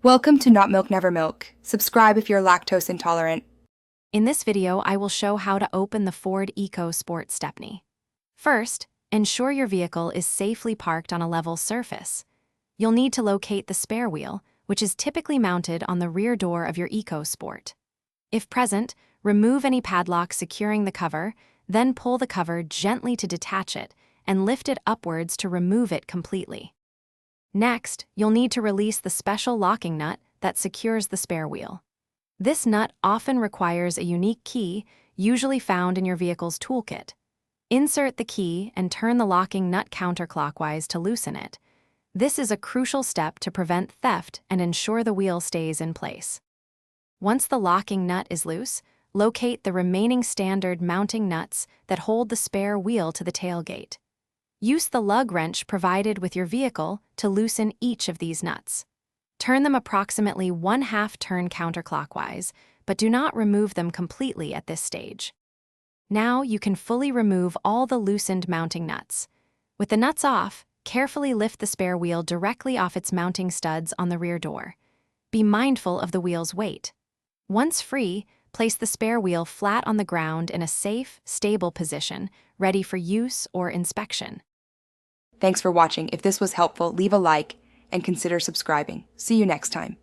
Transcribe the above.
Welcome to Not Milk Never Milk. Subscribe if you're lactose intolerant. In this video, I will show how to open the Ford Ecosport stepney. First, ensure your vehicle is safely parked on a level surface. You'll need to locate the spare wheel, which is typically mounted on the rear door of your Ecosport. If present, remove any padlock securing the cover, then pull the cover gently to detach it and lift it upwards to remove it completely. Next, you'll need to release the special locking nut that secures the spare wheel. This nut often requires a unique key, usually found in your vehicle's toolkit. Insert the key and turn the locking nut counterclockwise to loosen it. This is a crucial step to prevent theft and ensure the wheel stays in place. Once the locking nut is loose, locate the remaining standard mounting nuts that hold the spare wheel to the tailgate. Use the lug wrench provided with your vehicle to loosen each of these nuts. Turn them approximately 1/2 turn counterclockwise, but do not remove them completely at this stage. Now you can fully remove all the loosened mounting nuts. With the nuts off, carefully lift the spare wheel directly off its mounting studs on the rear door. Be mindful of the wheel's weight. Once free, place the spare wheel flat on the ground in a safe, stable position, ready for use or inspection. Thanks for watching. If this was helpful, leave a like and consider subscribing. See you next time.